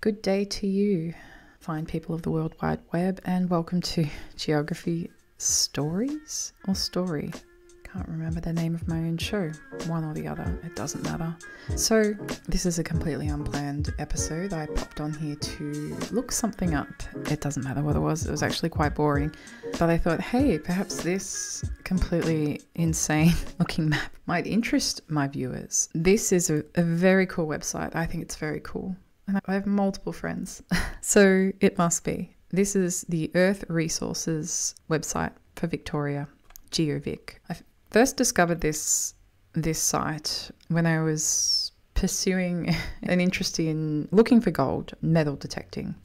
Good day to you, fine people of the World Wide Web, and welcome to Geography Stories or Story. Can't remember the name of my own show, one or the other, it doesn't matter. So this is a completely unplanned episode. I popped on here to look something up. It doesn't matter what it was actually quite boring. But I thought, hey, perhaps this completely insane looking map might interest my viewers. This is a very cool website. I think it's very cool. And I have multiple friends, so it must be. This is the Earth Resources website for Victoria, GeoVic. I first discovered this site when I was pursuing an interest in looking for gold, metal detecting,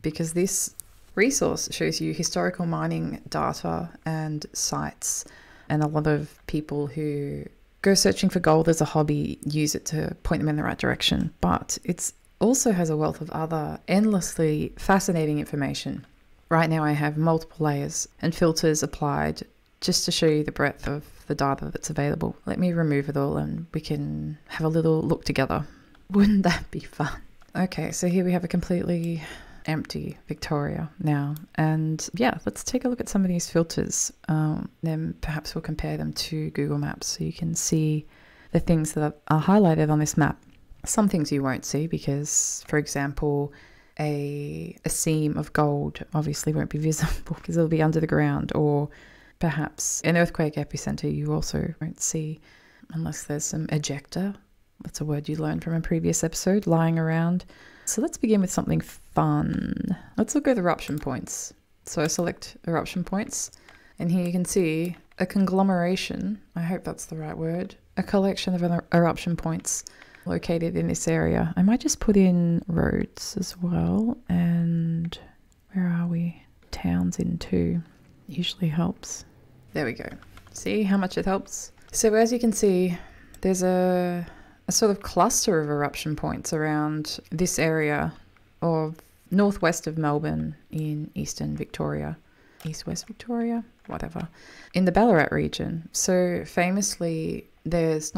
because this resource shows you historical mining data and sites, and a lot of people who go searching for gold as a hobby use it to point them in the right direction. But it's also has a wealth of other endlessly fascinating information. Right now I have multiple layers and filters applied just to show you the breadth of the data that's available. Let me remove it all and we can have a little look together. Wouldn't that be fun? Okay, so here we have a completely empty Victoria now. And yeah, let's take a look at some of these filters. Then perhaps we'll compare them to Google Maps so you can see the things that are highlighted on this map. Some things you won't see because, for example, a seam of gold obviously won't be visible because it'll be under the ground, or perhaps an earthquake epicenter you also won't see unless there's some ejecta. That's a word you learned from a previous episode, lying around. So let's begin with something fun. Let's look at eruption points. So I select eruption points, and here you can see a conglomeration, I hope that's the right word, a collection of eruption points located in this area. I might just put in roads as well, and where are we? Towns in too. Usually helps. There we go. See how much it helps? So as you can see, there's a sort of cluster of eruption points around this area of northwest of Melbourne in eastern Victoria. East-west Victoria? Whatever. In the Ballarat region. So famously, it's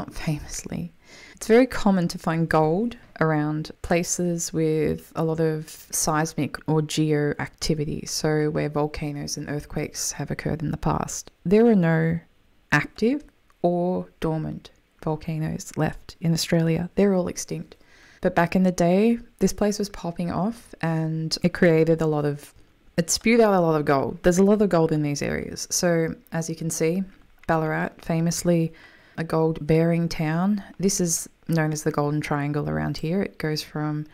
very common to find gold around places with a lot of seismic or geo activity, so where volcanoes and earthquakes have occurred in the past. There are no active or dormant volcanoes left in Australia. They're all extinct. But back in the day, this place was popping off and it spewed out a lot of gold. There's a lot of gold in these areas. So as you can see, Ballarat, famously a gold-bearing town. This is known as the Golden Triangle around here. It goes from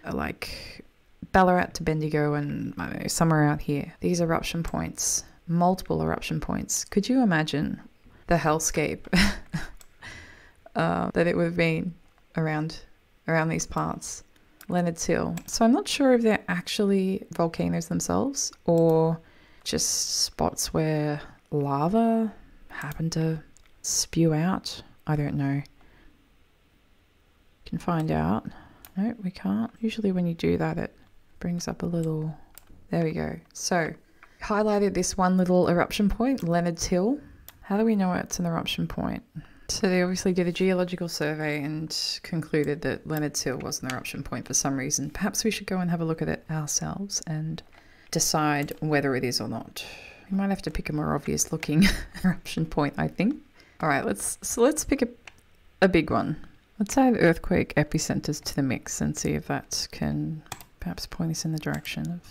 like Ballarat to Bendigo and I don't know, somewhere out here. These eruption points, multiple eruption points. Could you imagine the hellscape that it would have been around these parts? Leonard's Hill. So I'm not sure if they're actually volcanoes themselves or just spots where lava happened to spew out. I don't know. You can find out. No, we can't. Usually when you do that, it brings up a little... There we go. So highlighted this one little eruption point, Leonard's Hill. How do we know it's an eruption point? So they obviously did a geological survey and concluded that Leonard's Hill was an eruption point for some reason. Perhaps we should go and have a look at it ourselves and decide whether it is or not. We might have to pick a more obvious looking eruption point, I think. All right, let's pick a big one. Let's add earthquake epicenters to the mix and see if that can perhaps point us in the direction of...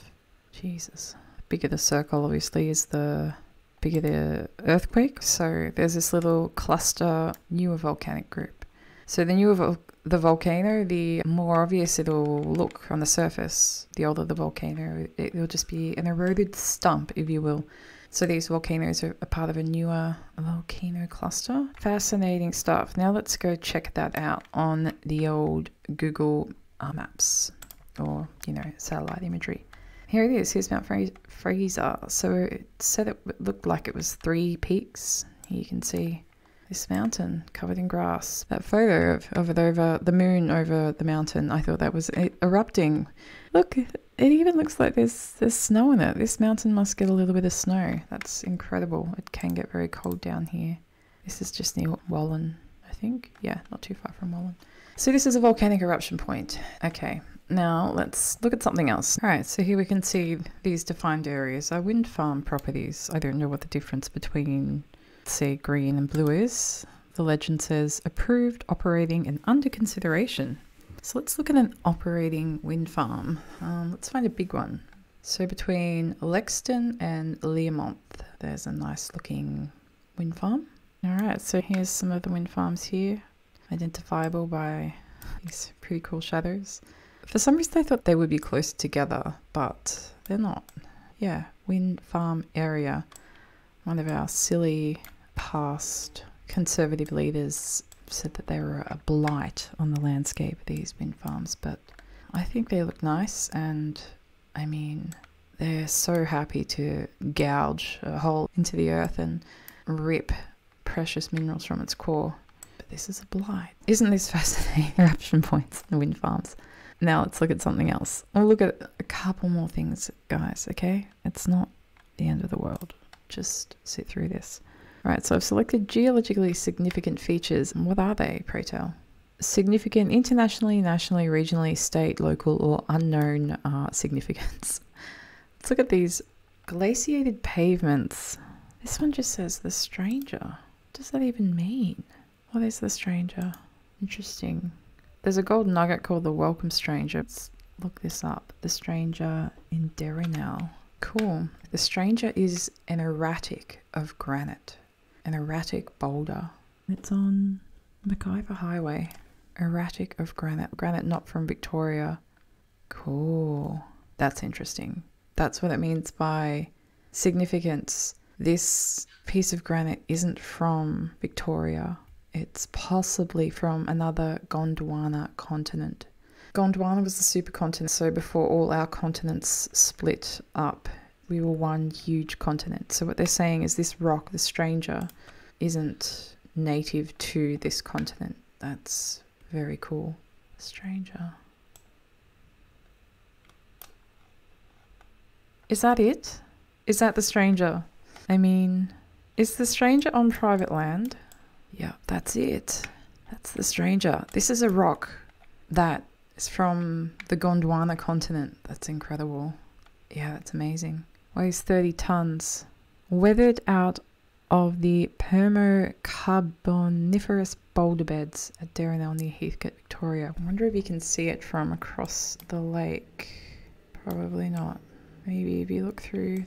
Jesus. The bigger the circle, obviously, is the bigger the earthquake. So there's this little cluster, newer volcanic group. So the newer the volcano, the more obvious it'll look on the surface. The older the volcano, it'll just be an eroded stump, if you will. So these volcanoes are a part of a newer volcano cluster. Fascinating stuff. Now let's go check that out on the old Google Maps, or, you know, satellite imagery. Here it is. Here's Mount Fraser. So it said it looked like it was 3 peaks. Here you can see this mountain covered in grass. That photo of it over the moon over the mountain, I thought that was erupting. Look, it even looks like there's snow in it. This mountain must get a little bit of snow. That's incredible. It can get very cold down here. This is just near Wallen, I think. Yeah, not too far from Wallen. So this is a volcanic eruption point. Okay, Now let's look at something else. All right, so here we can see these defined areas are wind farm properties. I don't know what the difference between, say, green and blue is. The legend says approved, operating, and under consideration. So let's look at an operating wind farm. Let's find a big one. So between Lexington and Learmonth, there's a nice looking wind farm. All right, so here's some of the wind farms here, identifiable by these pretty cool shadows. For some reason I thought they would be closer together, but they're not. Yeah, wind farm area. One of our silly past conservative leaders said that they were a blight on the landscape, these wind farms, but I think they look nice, and I mean, they're so happy to gouge a hole into the earth and rip precious minerals from its core. But this is a blight. Isn't this fascinating? Eruption points in wind farms. Now let's look at something else. I'll look at a couple more things, guys, okay? It's not the end of the world. Just sit through this. All right, so I've selected geologically significant features. What are they, pray tell? Significant internationally, nationally, regionally, state, local, or unknown significance. Let's look at these glaciated pavements. This one just says the stranger. What does that even mean? What is the stranger? Interesting. There's a gold nugget called the Welcome Stranger. Let's look this up. The Stranger in Derrynell. Cool. The Stranger is an erratic of granite. An erratic boulder. It's on MacIver Highway. Erratic of granite. Granite not from Victoria. Cool. That's interesting. That's what it means by significance. This piece of granite isn't from Victoria. It's possibly from another Gondwana continent. Gondwana was the supercontinent, so before all our continents split up, we were one huge continent. So what they're saying is this rock, the Stranger, isn't native to this continent. That's very cool. Stranger. Is that it? Is that the Stranger? I mean, is the Stranger on private land? Yeah, that's it. That's the Stranger. This is a rock that is from the Gondwana continent. That's incredible. Yeah, that's amazing. Weighs 30 tons. Weathered out of the Permo-Carboniferous boulder beds at Derrynell near Heathcote, Victoria. I wonder if you can see it from across the lake. Probably not. Maybe if you look through the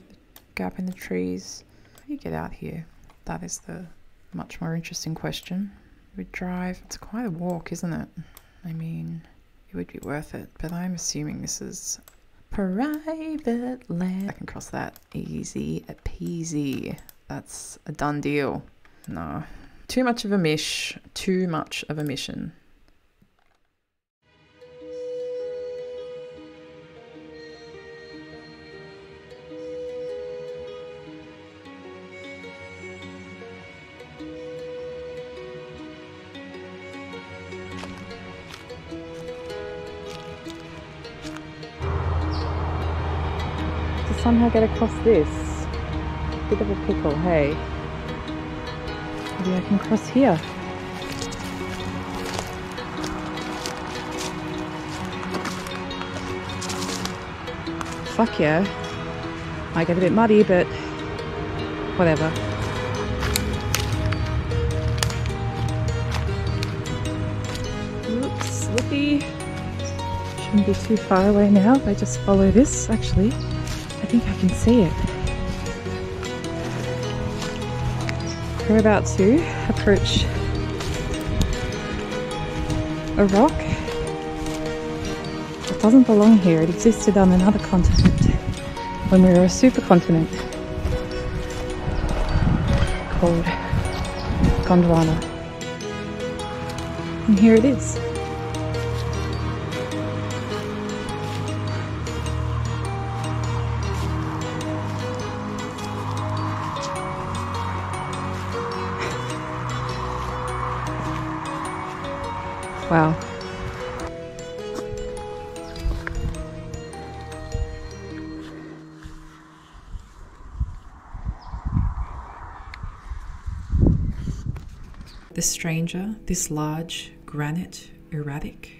gap in the trees. How do you get out here? That is the much more interesting question. We drive. It's quite a walk, isn't it? I mean, it would be worth it, but I'm assuming this is private land. I can cross that easy peasy. That's a done deal. No, too much of a mish. Too much of a mission. Somehow get across this. Bit of a pickle, hey. Maybe I can cross here. Fuck yeah. Might get a bit muddy, but whatever. Oops, slippy. Shouldn't be too far away now if I just follow this, actually. I think I can see it. We're about to approach a rock that doesn't belong here. It existed on another continent when we were a supercontinent called Gondwana. And here it is. Wow. The Stranger, this large granite erratic,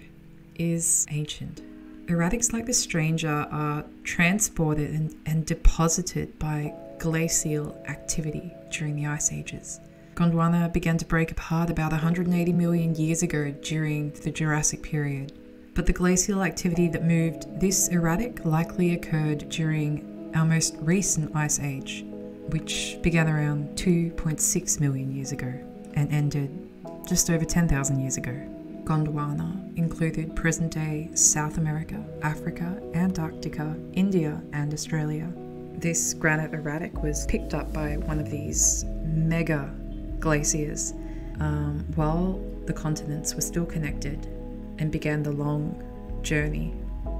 is ancient. Erratics like the Stranger are transported and deposited by glacial activity during the ice ages. Gondwana began to break apart about 180 million years ago during the Jurassic period. But the glacial activity that moved this erratic likely occurred during our most recent ice age, which began around 2.6 million years ago and ended just over 10,000 years ago. Gondwana included present-day South America, Africa, Antarctica, India, and Australia. This granite erratic was picked up by one of these mega glaciers while the continents were still connected, and began the long journey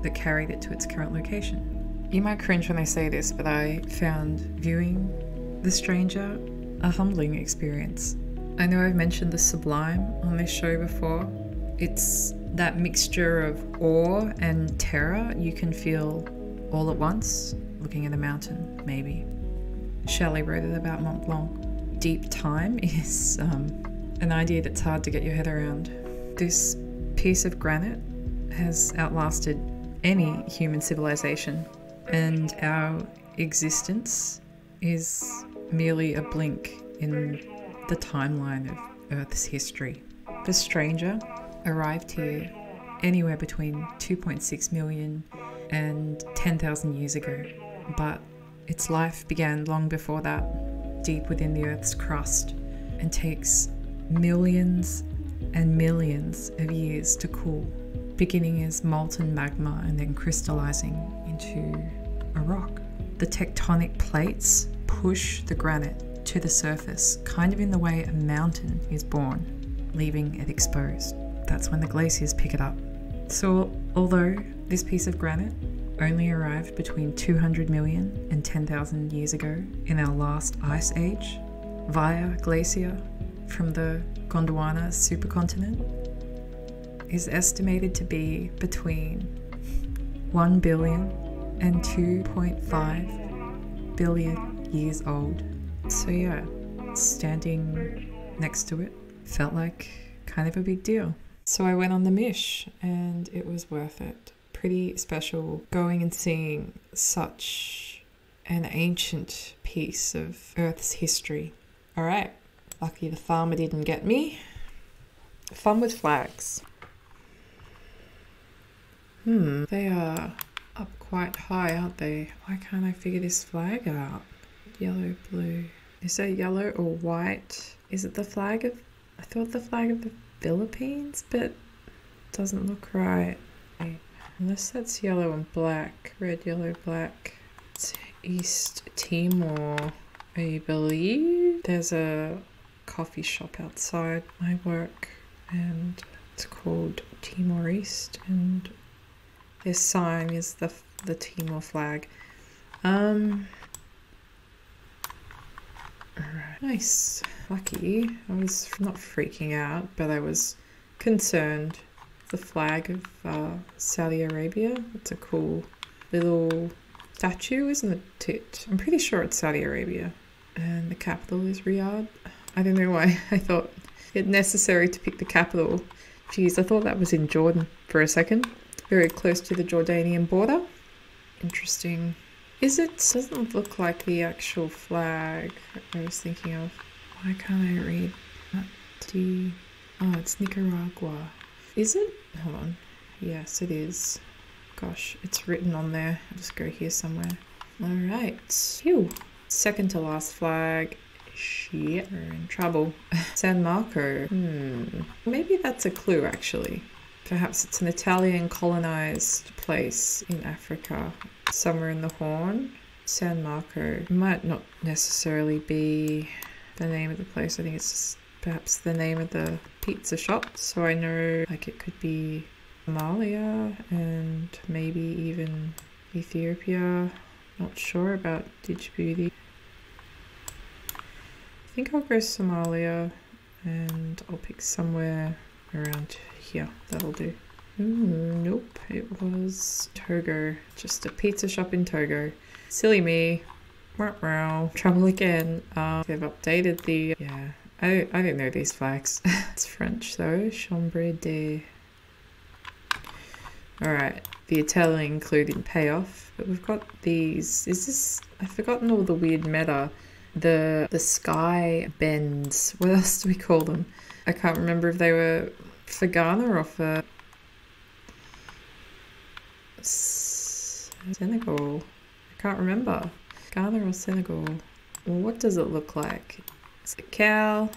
that carried it to its current location. You might cringe when I say this, but I found viewing The Stranger a humbling experience. I know I've mentioned the sublime on this show before. It's that mixture of awe and terror you can feel all at once, looking at a mountain, maybe. Shelley wrote it about Mont Blanc. Deep time is an idea that's hard to get your head around. This piece of granite has outlasted any human civilization, and our existence is merely a blink in the timeline of Earth's history. The Stranger arrived here anywhere between 2.6 million and 10,000 years ago, but its life began long before that, deep within the Earth's crust, and takes millions and millions of years to cool, beginning as molten magma and then crystallizing into a rock. The tectonic plates push the granite to the surface, kind of in the way a mountain is born, leaving it exposed. That's when the glaciers pick it up. So although this piece of granite only arrived between 200 million and 10,000 years ago in our last ice age via glacier from the Gondwana supercontinent, is estimated to be between 1 billion and 2.5 billion years old. So yeah, standing next to it felt like kind of a big deal. So I went on the Mish and it was worth it. Pretty special going and seeing such an ancient piece of Earth's history. All right, lucky the farmer didn't get me. Fun with flags. They are up quite high, aren't they? Why can't I figure this flag out? Yellow, blue. Is that yellow or white? Is it the flag of... I thought the flag of the Philippines, but it doesn't look right. Unless that's yellow and black. Red, yellow, black. It's East Timor, I believe. There's a coffee shop outside my work and it's called Timor East, and their sign is the Timor flag. Alright. Nice. Lucky. I was not freaking out, but I was concerned. The flag of Saudi Arabia. It's a cool little statue, isn't it? I'm pretty sure it's Saudi Arabia. And the capital is Riyadh. I don't know why I thought it necessary to pick the capital. Jeez, I thought that was in Jordan for a second. Very close to the Jordanian border. Interesting. Doesn't look like the actual flag I was thinking of. Why can't I read? Oh, it's Nicaragua. Is it? Hold on. Yes, it is. Gosh, it's written on there. I'll just go here somewhere. Alright. Phew. Second to last flag. Shit, we're in trouble. San Marco. Maybe that's a clue, actually. Perhaps it's an Italian colonized place in Africa, somewhere in the Horn. San Marco might not necessarily be the name of the place. I think it's just perhaps the name of the pizza shop. So I know like it could be Somalia and maybe even Ethiopia. Not sure about Djibouti. I think I'll go Somalia and I'll pick somewhere around here. That'll do. Nope, it was Togo. Just a pizza shop in Togo. Silly me. Trouble again. They've updated the... Yeah, I don't know these flags. It's French though. Chambre de... Alright, the Italian including payoff. But we've got these. Is this... I've forgotten all the weird meta. The sky bends. What else do we call them? I can't remember if they were for Ghana or for Senegal. I can't remember. Ghana or Senegal. Well, what does it look like? It's a cow.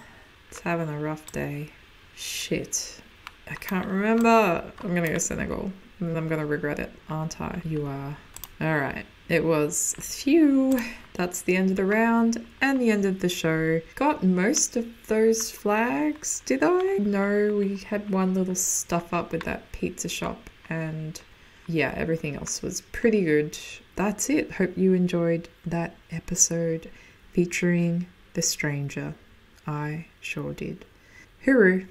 It's having a rough day. Shit. I can't remember. I'm gonna go Senegal. And I'm gonna regret it, aren't I? You are. Alright. It was phew. That's the end of the round and the end of the show. Got most of those flags, did I? No, we had one little stuff up with that pizza shop, and yeah, everything else was pretty good. That's it. Hope you enjoyed that episode featuring the stranger. I sure did. Hooroo.